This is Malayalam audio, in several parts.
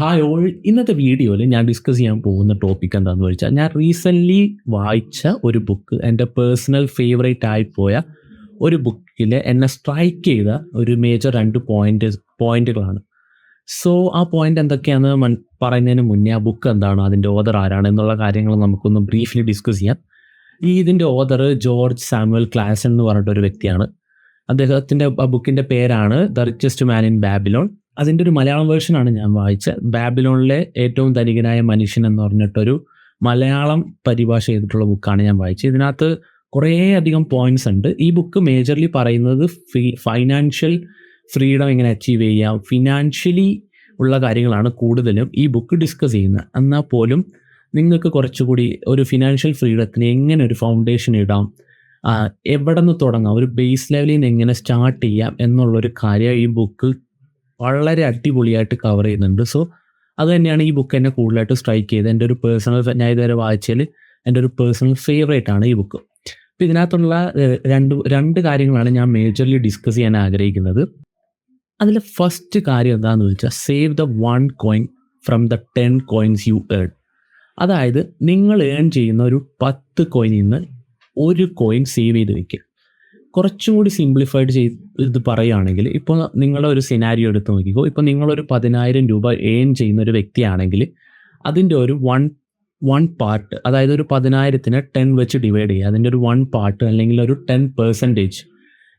ഹായ് ഓൾ, ഇന്നത്തെ വീഡിയോയിൽ ഞാൻ ഡിസ്കസ് ചെയ്യാൻ പോകുന്ന ടോപ്പിക് എന്താണെന്ന് വെച്ചാൽ, ഞാൻ റീസെൻ്റ്ലി വായിച്ച ഒരു ബുക്ക്, എൻ്റെ പേഴ്സണൽ ഫേവറേറ്റ് ആയിപ്പോയ ഒരു ബുക്കിൽ എന്നെ സ്ട്രൈക്ക് ചെയ്ത ഒരു മേജർ 2 പോയിന്റുകളാണ്. സോ ആ പോയിന്റ് എന്തൊക്കെയാണെന്ന് പറയുന്നതിന് മുന്നേ ആ ബുക്ക് എന്താണ്, അതിൻ്റെ ഓഥർ ആരാണ് എന്നുള്ള കാര്യങ്ങൾ നമുക്കൊന്ന് ബ്രീഫ്ലി ഡിസ്കസ് ചെയ്യാം. ഇതിൻ്റെ ഓഥർ ജോർജ് സാമുവൽ ക്ലാസൺ എന്ന് പറഞ്ഞിട്ടൊരു വ്യക്തിയാണ്. അദ്ദേഹത്തിൻ്റെ ആ ബുക്കിൻ്റെ പേരാണ് the richest man in Babylon. അതിൻ്റെ ഒരു മലയാളം വേർഷനാണ് ഞാൻ വായിച്ചത്. ബാബിലോണിലെ ഏറ്റവും ധനികനായ മനുഷ്യൻ എന്ന് പറഞ്ഞിട്ടൊരു മലയാളം പരിഭാഷ ചെയ്തിട്ടുള്ള ബുക്കാണ് ഞാൻ വായിച്ചത്. ഇതിനകത്ത് കുറേ അധികം പോയിന്റ്സ് ഉണ്ട്. ഈ ബുക്ക് മേജർലി പറയുന്നത് ഫൈനാൻഷ്യൽ ഫ്രീഡം എങ്ങനെ അച്ചീവ് ചെയ്യാം, ഫിനാൻഷ്യലി ഉള്ള കാര്യങ്ങളാണ് കൂടുതലും ഈ ബുക്ക് ഡിസ്കസ് ചെയ്യുന്നത്. എന്നാൽ പോലും നിങ്ങൾക്ക് കുറച്ചുകൂടി ഒരു ഫിനാൻഷ്യൽ ഫ്രീഡത്തിന് എങ്ങനെ ഒരു ഫൗണ്ടേഷൻ ഇടാം, എവിടെ നിന്ന് തുടങ്ങാം, ഒരു ബേസ് ലെവലിൽ നിന്ന് എങ്ങനെ സ്റ്റാർട്ട് ചെയ്യാം എന്നുള്ളൊരു കാര്യം ഈ ബുക്ക് വളരെ അടിപൊളിയായിട്ട് കവർ ചെയ്യുന്നുണ്ട്. സോ അത് തന്നെയാണ് ഈ ബുക്ക് എന്നെ കൂടുതലായിട്ട് സ്ട്രൈക്ക് ചെയ്തത്. എൻ്റെ ഒരു പേഴ്സണൽ, ഞാൻ ഇതുവരെ വായിച്ചതിൽ എൻ്റെ ഒരു പേഴ്സണൽ ഫേവറേറ്റ് ആണ് ഈ ബുക്ക്. അപ്പോൾ ഇതിനകത്തുള്ള രണ്ട് കാര്യങ്ങളാണ് ഞാൻ മേജർലി ഡിസ്കസ് ചെയ്യാൻ ആഗ്രഹിക്കുന്നത്. അതിൽ ഫസ്റ്റ് കാര്യം എന്താണെന്ന് വെച്ചാൽ, save the 1 coin from the 10 coins U earn. അതായത് നിങ്ങൾ ഏൺ ചെയ്യുന്ന ഒരു 10 കോയിനിൽ നിന്ന് ഒരു കോയിൻ സേവ് ചെയ്ത് വയ്ക്കുക. കുറച്ചും കൂടി സിംപ്ലിഫൈഡ് ഇത് പറയുകയാണെങ്കിൽ, ഇപ്പോൾ നിങ്ങളുടെ ഒരു സിനാരിയോ എടുത്ത് നോക്കിക്കോ. ഇപ്പോൾ നിങ്ങളൊരു 10,000 രൂപ ഏൺ ചെയ്യുന്ന ഒരു വ്യക്തിയാണെങ്കിൽ അതിൻ്റെ ഒരു വൺ പാർട്ട്, അതായത് ഒരു 10,000-നെ 10 വെച്ച് ഡിവൈഡ് ചെയ്യുക. അതിൻ്റെ ഒരു 1 പാർട്ട് അല്ലെങ്കിൽ ഒരു 10%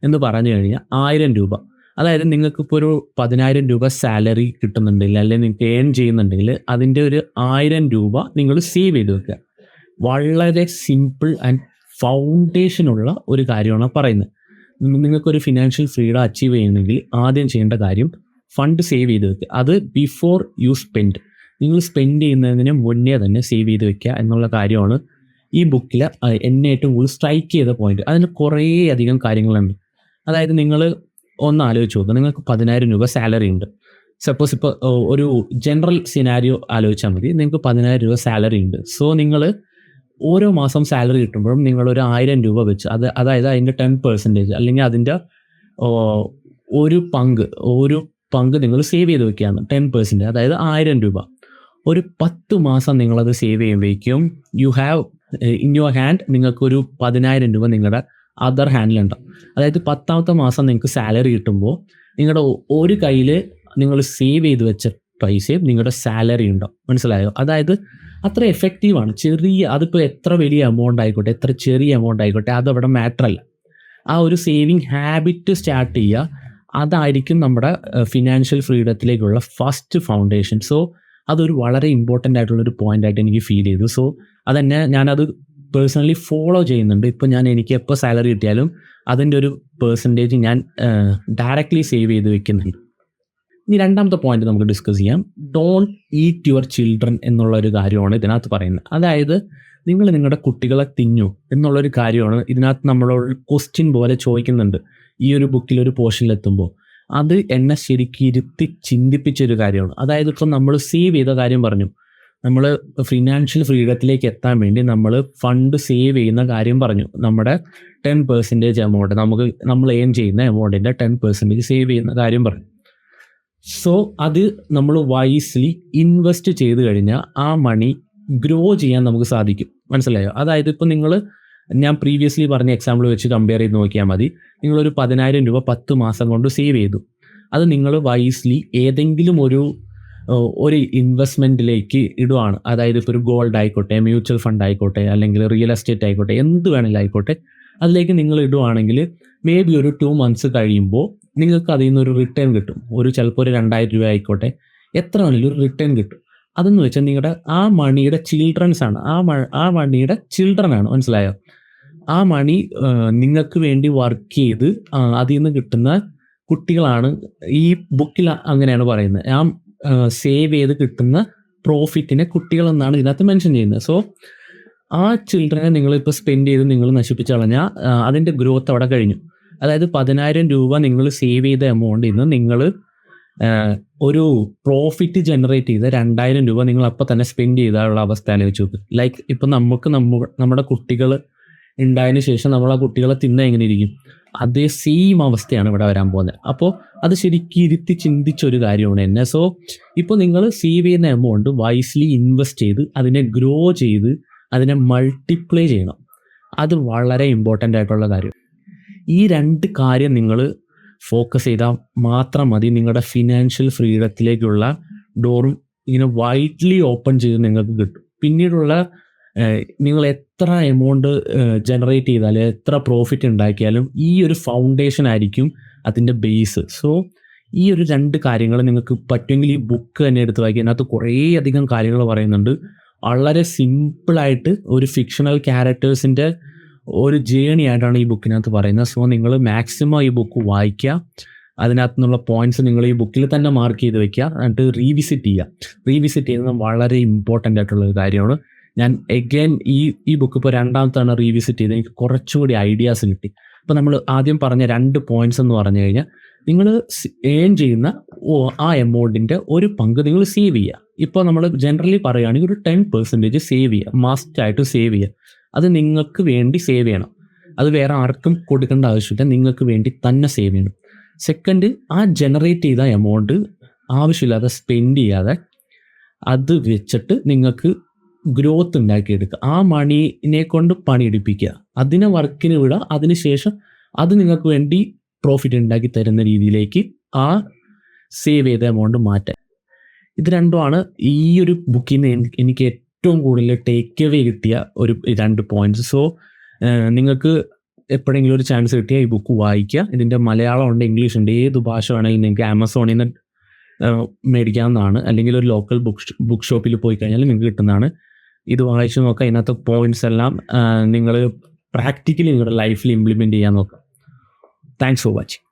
എന്ന് പറഞ്ഞു കഴിഞ്ഞാൽ 1000 രൂപ. അതായത് നിങ്ങൾക്കിപ്പോൾ ഒരു 10,000 രൂപ സാലറി കിട്ടുന്നുണ്ടെങ്കിൽ, അല്ലെങ്കിൽ നിങ്ങൾക്ക് ഏൺ ചെയ്യുന്നുണ്ടെങ്കിൽ അതിൻ്റെ ഒരു 1000 രൂപ നിങ്ങൾ സേവ് ചെയ്ത് വെക്കുക. വളരെ സിമ്പിൾ ആൻഡ് ഫൗണ്ടേഷനുള്ള ഒരു കാര്യമാണ് പറയുന്നത്. നിങ്ങൾക്കൊരു ഫിനാൻഷ്യൽ ഫ്രീഡം അച്ചീവ് ചെയ്യണമെങ്കിൽ ആദ്യം ചെയ്യേണ്ട കാര്യം ഫണ്ട് സേവ് ചെയ്ത് വെക്കുക. അത് ബിഫോർ യു സ്പെൻഡ്, നിങ്ങൾ സ്പെൻഡ് ചെയ്യുന്നതിന് മുന്നേ തന്നെ സേവ് ചെയ്ത് വെക്കുക എന്നുള്ള കാര്യമാണ് ഈ ബുക്കിൽ എന്നെ ഏറ്റവും കൂടുതൽ സ്ട്രൈക്ക് ചെയ്ത പോയിന്റ്. അതിന് കുറേ അധികം കാര്യങ്ങളുണ്ട്. അതായത് നിങ്ങൾ ഒന്ന് ആലോചിച്ച് നോക്കുക, നിങ്ങൾക്ക് 10,000 രൂപ സാലറി ഉണ്ട്. സപ്പോസ് ഇപ്പോൾ ഒരു ജനറൽ സിനാരിയോ ആലോചിച്ചാൽ മതി. നിങ്ങൾക്ക് 10,000 രൂപ സാലറി ഉണ്ട്. സോ നിങ്ങൾ ഓരോ മാസം സാലറി കിട്ടുമ്പോഴും നിങ്ങളൊരു 1000 രൂപ വെച്ച്, അതായത് അതിൻ്റെ 10% അല്ലെങ്കിൽ അതിൻ്റെ ഒരു പങ്ക് നിങ്ങൾ സേവ് ചെയ്ത് വെക്കുകയാണ്. 10%, അതായത് 1000 രൂപ. ഒരു 10 മാസം നിങ്ങളത് സേവ് ചെയ്യുമ്പോഴേക്കും you have in your hand, നിങ്ങൾക്കൊരു 10,000 രൂപ നിങ്ങളുടെ അതർ ഹാൻഡിലുണ്ടാവും. അതായത് 10ാമത്തെ മാസം നിങ്ങൾക്ക് സാലറി കിട്ടുമ്പോൾ നിങ്ങളുടെ ഒരു കയ്യിൽ നിങ്ങൾ സേവ് ചെയ്ത് വെച്ച പൈസയും നിങ്ങളുടെ സാലറി ഉണ്ടാവും. മനസ്സിലായോ? അതായത് അത്ര എഫക്റ്റീവാണ്. അതിപ്പോൾ എത്ര വലിയ എമൗണ്ട് ആയിക്കോട്ടെ, എത്ര ചെറിയ എമൗണ്ട് ആയിക്കോട്ടെ, അതവിടെ മാറ്റർ അല്ല. ആ ഒരു സേവിങ് ഹാബിറ്റ് സ്റ്റാർട്ട് ചെയ്യുക, അതായിരിക്കും നമ്മുടെ ഫിനാൻഷ്യൽ ഫ്രീഡത്തിലേക്കുള്ള ഫസ്റ്റ് ഫൗണ്ടേഷൻ. സോ അതൊരു വളരെ ഇമ്പോർട്ടൻ്റ് ആയിട്ടുള്ളൊരു പോയിൻ്റ് ആയിട്ട് എനിക്ക് ഫീൽ ചെയ്തു. സോ അതെന്നെ ഞാനത് പേഴ്സണലി ഫോളോ ചെയ്യുന്നുണ്ട്. ഇപ്പോൾ എനിക്ക് എപ്പോൾ സാലറി കിട്ടിയാലും അതിൻ്റെ ഒരു പെർസെൻറ്റേജ് ഞാൻ ഡയറക്റ്റ്ലി സേവ് ചെയ്ത് വെക്കുന്നുണ്ട്. ഇനി രണ്ടാമത്തെ പോയിന്റ് നമുക്ക് ഡിസ്കസ് ചെയ്യാം. ഡോണ്ട് ഈറ്റ് യുവർ ചിൽഡ്രൻ എന്നുള്ളൊരു കാര്യമാണ് ഇതിനകത്ത് പറയുന്നത്. അതായത് നിങ്ങൾ നിങ്ങളുടെ കുട്ടികളെ തിന്നു എന്നുള്ളൊരു കാര്യമാണ് ഇതിനകത്ത് നമ്മളോട് ക്വസ്റ്റ്യൻ പോലെ ചോദിക്കുന്നുണ്ട് ഈ ഒരു ബുക്കിലൊരു പോർഷനിലെത്തുമ്പോൾ. അത് എന്നെ ശരിക്കും ഇരുത്തി ചിന്തിപ്പിച്ചൊരു കാര്യമാണ്. അതായത് ഇപ്പോൾ നമ്മൾ സേവ് ചെയ്ത കാര്യം പറഞ്ഞു, നമ്മൾ ഫിനാൻഷ്യൽ ഫ്രീഡത്തിലേക്ക് എത്താൻ വേണ്ടി നമ്മൾ ഫണ്ട് സേവ് ചെയ്യുന്ന കാര്യം പറഞ്ഞു. നമ്മുടെ 10% എമൗണ്ട്, നമ്മൾ ഏൺ ചെയ്യുന്ന എമൗണ്ടിൻ്റെ 10% സേവ് ചെയ്യുന്ന കാര്യം പറഞ്ഞു. സോ അത് നമ്മൾ വൈസ്ലി ഇൻവെസ്റ്റ് ചെയ്ത് കഴിഞ്ഞാൽ ആ മണി ഗ്രോ ചെയ്യാൻ നമുക്ക് സാധിക്കും. മനസ്സിലായോ? അതായത് ഇപ്പോൾ ഞാൻ പ്രീവിയസ്ലി പറഞ്ഞ എക്സാമ്പിൾ വെച്ച് കമ്പയർ ചെയ്ത് നോക്കിയാൽ മതി. നിങ്ങളൊരു 10,000 രൂപ 10 മാസം കൊണ്ട് സേവ് ചെയ്തു. അത് നിങ്ങൾ വൈസ്ലി ഏതെങ്കിലും ഒരു ഇൻവെസ്റ്റ്മെൻറ്റിലേക്ക് ഇടുവാണ്. അതായത് ഇപ്പോൾ ഒരു ഗോൾഡ് ആയിക്കോട്ടെ, മ്യൂച്വൽ ഫണ്ട് ആയിക്കോട്ടെ, അല്ലെങ്കിൽ റിയൽ എസ്റ്റേറ്റ് ആയിക്കോട്ടെ, എന്ത് വേണമെങ്കിലും ആയിക്കോട്ടെ, അതിലേക്ക് നിങ്ങൾ ഇടുവാണെങ്കിൽ മേ ബി ഒരു 2 months കഴിയുമ്പോൾ നിങ്ങൾക്ക് അതിൽ നിന്നൊരു റിട്ടേൺ കിട്ടും. ചിലപ്പോൾ ഒരു 2,000 രൂപ ആയിക്കോട്ടെ, എത്ര വേണമെങ്കിലും ഒരു റിട്ടേൺ കിട്ടും. അതെന്ന് വെച്ചാൽ നിങ്ങളുടെ ആ മണിയുടെ ചിൽഡ്രൻസ് ആണ്, ആ മണിയുടെ ചിൽഡ്രൻ ആണ്. മനസ്സിലായോ? ആ മണി നിങ്ങൾക്ക് വേണ്ടി വർക്ക് ചെയ്ത് അതിൽ നിന്ന് കിട്ടുന്ന കുട്ടികളാണ്. ഈ ബുക്കിൽ അങ്ങനെയാണ് പറയുന്നത്. സേവ് ചെയ്ത് കിട്ടുന്ന പ്രോഫിറ്റിനെ കുട്ടികളെന്നാണ് ഇതിനകത്ത് മെൻഷൻ ചെയ്യുന്നത്. സോ ആ ചിൽഡ്രനെ നിങ്ങളിപ്പോൾ സ്പെൻഡ് ചെയ്ത് നിങ്ങൾ നശിപ്പിച്ച് കളഞ്ഞാൽ അതിൻ്റെ ഗ്രോത്ത് അവിടെ കഴിഞ്ഞു. അതായത് 10,000 രൂപ നിങ്ങൾ സേവ് ചെയ്ത എമൗണ്ടിൽ നിന്ന് നിങ്ങൾ ഒരു പ്രോഫിറ്റ് ജനറേറ്റ് ചെയ്ത 2,000 രൂപ നിങ്ങൾ അപ്പോൾ തന്നെ സ്പെൻഡ് ചെയ്താലുള്ള അവസ്ഥ ആലോചിച്ച് നോക്ക്. ലൈക്ക് ഇപ്പോൾ നമ്മുടെ കുട്ടികൾ ഉണ്ടായതിനു ശേഷം നമ്മൾ ആ കുട്ടികളെ തിന്നാൻ എങ്ങനെ ഇരിക്കും? അതേ സെയിം അവസ്ഥയാണ് ഇവിടെ വരാൻ പോകുന്നത്. അപ്പോൾ അത് ശരിക്കും ഇരുത്തി ചിന്തിച്ചൊരു കാര്യമാണ് എന്നെ. സോ ഇപ്പോൾ നിങ്ങൾ സേവ് ചെയ്യുന്ന എമൗണ്ട് വൈസ്ലി ഇൻവെസ്റ്റ് ചെയ്ത് അതിനെ ഗ്രോ ചെയ്ത് അതിനെ മൾട്ടിപ്ലൈ ചെയ്യണം. അത് വളരെ ഇമ്പോർട്ടൻ്റ് ആയിട്ടുള്ള കാര്യം. ഈ 2 കാര്യം നിങ്ങൾ ഫോക്കസ് ചെയ്താൽ മാത്രം മതി നിങ്ങളുടെ ഫിനാൻഷ്യൽ ഫ്രീഡത്തിലേക്കുള്ള ഡോറും ഇങ്ങനെ വൈഡ്ലി ഓപ്പൺ ചെയ്ത് നിങ്ങൾക്ക് കിട്ടും. പിന്നീടുള്ള നിങ്ങൾ എത്ര എമൗണ്ട് ജനറേറ്റ് ചെയ്താലും എത്ര പ്രോഫിറ്റ് ഉണ്ടാക്കിയാലും ഈ ഒരു ഫൗണ്ടേഷൻ ആയിരിക്കും അതിൻ്റെ ബേസ്. സോ ഈ ഒരു 2 കാര്യങ്ങൾ നിങ്ങൾക്ക് പറ്റുമെങ്കിൽ ഈ ബുക്ക് തന്നെ എടുത്ത് വായിക്കുക. അതിനകത്ത് കുറേ അധികം കാര്യങ്ങൾ പറയുന്നുണ്ട്. വളരെ സിമ്പിളായിട്ട് ഒരു ഫിക്ഷണൽ ക്യാരക്ടേഴ്സിൻ്റെ ഒരു ജേണി ആയിട്ടാണ് ഈ ബുക്കിനകത്ത് പറയുന്നത്. സോ നിങ്ങൾ മാക്സിമം ഈ ബുക്ക് വായിക്കുക. അതിനകത്തു നിന്നുള്ള പോയിന്റ്സ് നിങ്ങൾ ഈ ബുക്കിൽ തന്നെ മാർക്ക് ചെയ്ത് വെക്കുക. എന്നിട്ട് റീവിസിറ്റ് ചെയ്യുന്നത് വളരെ ഇമ്പോർട്ടൻ്റ് ആയിട്ടുള്ള ഒരു കാര്യമാണ്. ഞാൻ എഗെയിൻ ഈ ബുക്ക് ഇപ്പോൾ 2ാമത്തെ തവണ റീവിസിറ്റ് ചെയ്ത് എനിക്ക് കുറച്ചുകൂടി ഐഡിയാസ് കിട്ടി. അപ്പോൾ നമ്മൾ ആദ്യം പറഞ്ഞ 2 പോയിന്റ്സ് എന്ന് പറഞ്ഞു കഴിഞ്ഞാൽ നിങ്ങൾ ഏൺ ചെയ്യുന്ന ആ എമൗണ്ടിൻ്റെ ഒരു പങ്ക് നിങ്ങൾ സേവ് ചെയ്യുക. ഇപ്പോൾ നമ്മൾ ജനറലി പറയുകയാണെങ്കിൽ ഒരു 10% സേവ് ചെയ്യുക, മസ്റ്റായിട്ട് സേവ് ചെയ്യുക. അത് നിങ്ങൾക്ക് വേണ്ടി സേവ് ചെയ്യണം. അത് വേറെ ആർക്കും കൊടുക്കേണ്ട ആവശ്യമില്ല, നിങ്ങൾക്ക് വേണ്ടി തന്നെ സേവ് ചെയ്യണം. സെക്കൻഡ്, ആ ജനറേറ്റ് ചെയ്ത എമൗണ്ട് ആവശ്യമില്ലാതെ സ്പെൻഡ് ചെയ്യാതെ അത് വെച്ചിട്ട് നിങ്ങൾക്ക് ഗ്രോത്ത് ഉണ്ടാക്കിയെടുക്കുക. ആ മണീനെ കൊണ്ട് പണിയെടുപ്പിക്കുക, അതിനെ വർക്കിന് വിടുക. അതിനുശേഷം അത് നിങ്ങൾക്ക് വേണ്ടി പ്രോഫിറ്റ് ഉണ്ടാക്കി തരുന്ന രീതിയിലേക്ക് ആ സേവ് ചെയ്ത എമൗണ്ട് മാറ്റാൻ. ഇത് രണ്ടുമാണ് ഈ ഒരു ബുക്കിൽ നിന്ന് എനിക്ക് ഏറ്റവും കൂടുതൽ ടേക്ക് അവേ കിട്ടിയ ഒരു 2 പോയിന്റ്സ്. സോ നിങ്ങൾക്ക് എപ്പോഴെങ്കിലും ഒരു ചാൻസ് കിട്ടിയാൽ ഈ ബുക്ക് വായിക്കുക. ഇതിൻ്റെ മലയാളം ഉണ്ട്, ഇംഗ്ലീഷ് ഉണ്ട്, ഏത് ഭാഷ വേണമെങ്കിലും നിങ്ങൾക്ക് ആമസോണിൽ നിന്ന് മേടിക്കാവുന്നതാണ്. അല്ലെങ്കിൽ ഒരു ലോക്കൽ ബുക്ക് ഷോപ്പിൽ പോയി കഴിഞ്ഞാൽ നിങ്ങൾക്ക് കിട്ടുന്നതാണ്. ഇത് വായിച്ച് നോക്കുക. ഇതിനകത്ത് പോയിന്റ്സ് എല്ലാം നിങ്ങൾ പ്രാക്ടിക്കലി നിങ്ങളുടെ ലൈഫിൽ ഇംപ്ലിമെൻറ്റ് ചെയ്യാൻ നോക്കുക. Thanks for watching.